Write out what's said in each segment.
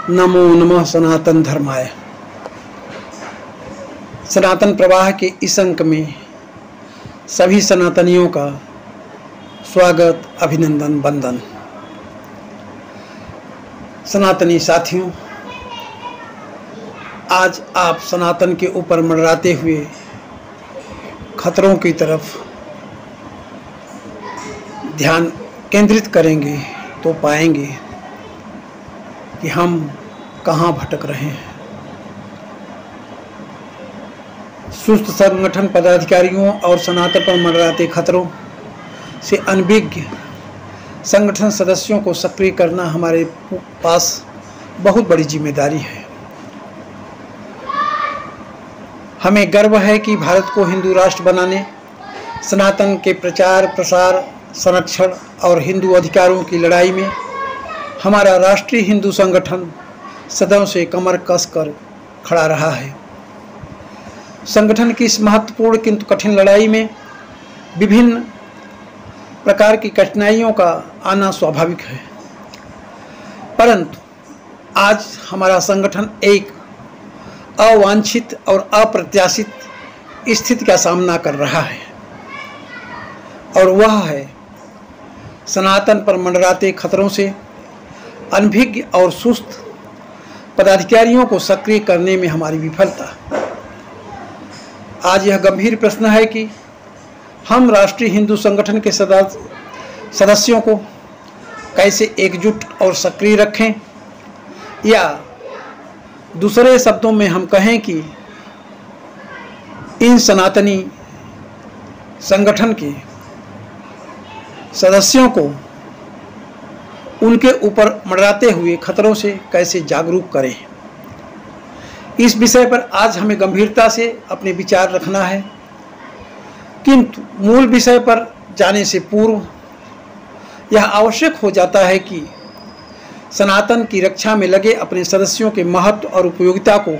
नमो नमः सनातन धर्माय। सनातन प्रवाह के इस अंक में सभी सनातनियों का स्वागत, अभिनंदन, वंदन। सनातनी साथियों, आज आप सनातन के ऊपर मंडराते हुए खतरों की तरफ ध्यान केंद्रित करेंगे तो पाएंगे कि हम कहाँ भटक रहे हैं। सुस्त संगठन पदाधिकारियों और सनातन पर मंडराते खतरों से अनभिज्ञ संगठन सदस्यों को सक्रिय करना हमारे पास बहुत बड़ी जिम्मेदारी है। हमें गर्व है कि भारत को हिंदू राष्ट्र बनाने, सनातन के प्रचार प्रसार, संरक्षण और हिंदू अधिकारों की लड़ाई में हमारा राष्ट्रीय हिंदू संगठन सदैव से कमर कसकर खड़ा रहा है। संगठन की इस महत्वपूर्ण किंतु कठिन लड़ाई में विभिन्न प्रकार की कठिनाइयों का आना स्वाभाविक है, परंतु आज हमारा संगठन एक अवांछित और अप्रत्याशित स्थिति का सामना कर रहा है, और वह है सनातन पर मंडराते खतरों से अनभिज्ञ और सुस्त पदाधिकारियों को सक्रिय करने में हमारी विफलता। आज यह गंभीर प्रश्न है कि हम राष्ट्रीय हिंदू संगठन के सदस्यों को कैसे एकजुट और सक्रिय रखें, या दूसरे शब्दों में हम कहें कि इन सनातनी संगठन के सदस्यों को उनके ऊपर मंडराते हुए खतरों से कैसे जागरूक करें। इस विषय पर आज हमें गंभीरता से अपने विचार रखना है, किंतु मूल विषय पर जाने से पूर्व यह आवश्यक हो जाता है कि सनातन की रक्षा में लगे अपने सदस्यों के महत्व और उपयोगिता को,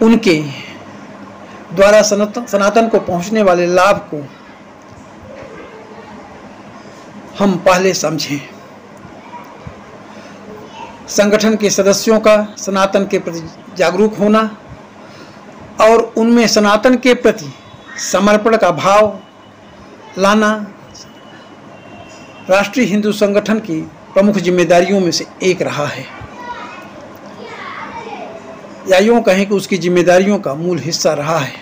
उनके द्वारा सनातन को पहुंचने वाले लाभ को हम पहले समझें। संगठन के सदस्यों का सनातन के प्रति जागरूक होना और उनमें सनातन के प्रति समर्पण का भाव लाना राष्ट्रीय हिंदू संगठन की प्रमुख जिम्मेदारियों में से एक रहा है, या यूँ कहें कि उसकी जिम्मेदारियों का मूल हिस्सा रहा है।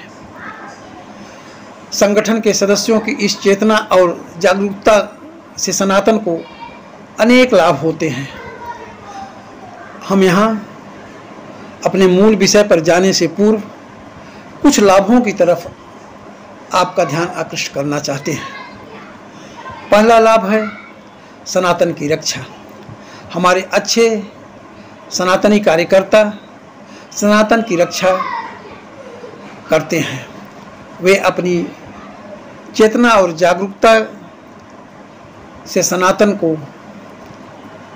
संगठन के सदस्यों की इस चेतना और जागरूकता से सनातन को अनेक लाभ होते हैं। हम यहाँ अपने मूल विषय पर जाने से पूर्व कुछ लाभों की तरफ आपका ध्यान आकृष्ट करना चाहते हैं। पहला लाभ है सनातन की रक्षा। हमारे अच्छे सनातनी कार्यकर्ता सनातन की रक्षा करते हैं। वे अपनी चेतना और जागरूकता से सनातन को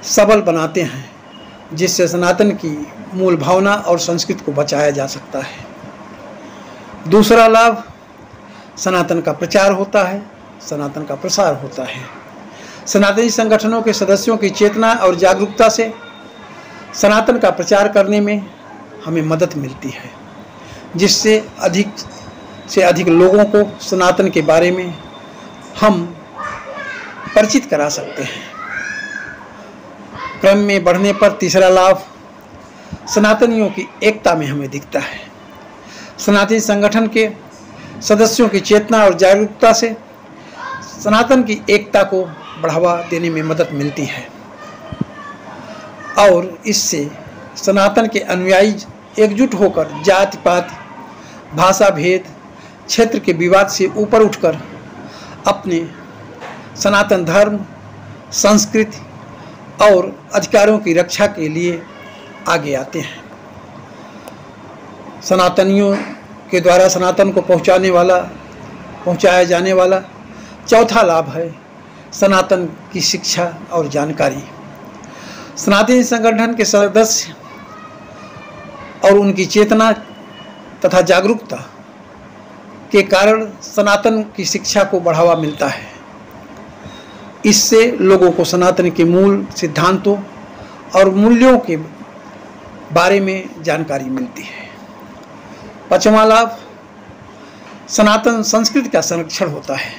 सबल बनाते हैं, जिससे सनातन की मूल भावना और संस्कृति को बचाया जा सकता है। दूसरा लाभ सनातन का प्रचार होता है, सनातन का प्रसार होता है। सनातनी संगठनों के सदस्यों की चेतना और जागरूकता से सनातन का प्रचार करने में हमें मदद मिलती है, जिससे अधिक से अधिक लोगों को सनातन के बारे में हम परिचित करा सकते हैं। क्रम में बढ़ने पर तीसरा लाभ सनातनियों की एकता में हमें दिखता है। सनातनी संगठन के सदस्यों की चेतना और जागरूकता से सनातन की एकता को बढ़ावा देने में मदद मिलती है, और इससे सनातन के अनुयायी एकजुट होकर जाति पात, भाषा भेद, क्षेत्र के विवाद से ऊपर उठकर अपने सनातन धर्म, संस्कृति और अधिकारों की रक्षा के लिए आगे आते हैं। सनातनियों के द्वारा सनातन को पहुंचाया जाने वाला चौथा लाभ है सनातन की शिक्षा और जानकारी। सनातनी संगठन के सदस्य और उनकी चेतना तथा जागरूकता के कारण सनातन की शिक्षा को बढ़ावा मिलता है। इससे लोगों को सनातन के मूल सिद्धांतों और मूल्यों के बारे में जानकारी मिलती है। 5वां लाभ, सनातन संस्कृति का संरक्षण होता है।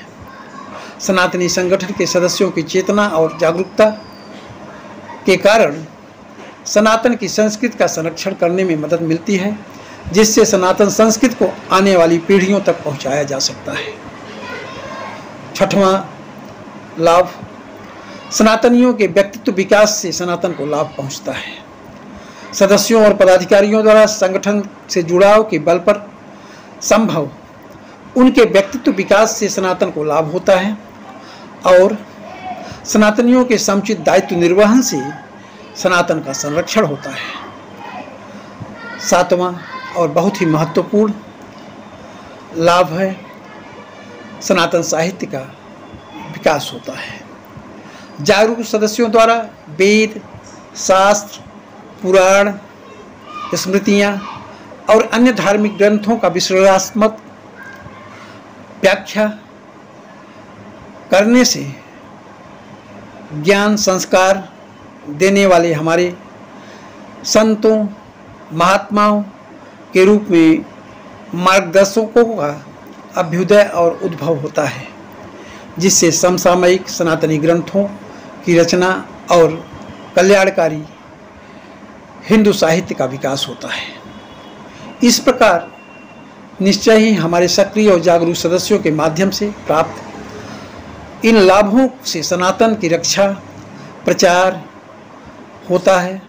सनातनी संगठन के सदस्यों की चेतना और जागरूकता के कारण सनातन की संस्कृति का संरक्षण करने में मदद मिलती है, जिससे सनातन संस्कृति को आने वाली पीढ़ियों तक पहुंचाया जा सकता है। 6वां लाभ, सनातनियों के व्यक्तित्व विकास से सनातन को लाभ पहुंचता है। सदस्यों और पदाधिकारियों द्वारा संगठन से जुड़ाव के बल पर संभव उनके व्यक्तित्व विकास से सनातन को लाभ होता है और सनातनियों के समुचित दायित्व निर्वहन से सनातन का संरक्षण होता है। 7वां और बहुत ही महत्वपूर्ण लाभ है, सनातन साहित्य का विकास होता है। जागरूक सदस्यों द्वारा वेद, शास्त्र, पुराण, स्मृतियाँ और अन्य धार्मिक ग्रंथों का विश्लेषणात्मक व्याख्या करने से ज्ञान संस्कार देने वाले हमारे संतों, महात्माओं के रूप में मार्गदर्शकों का अभ्युदय और उद्भव होता है, जिससे समसामयिक सनातनी ग्रंथों की रचना और कल्याणकारी हिंदू साहित्य का विकास होता है। इस प्रकार निश्चय ही हमारे सक्रिय और जागरूक सदस्यों के माध्यम से प्राप्त इन लाभों से सनातन की रक्षा, प्रचार होता है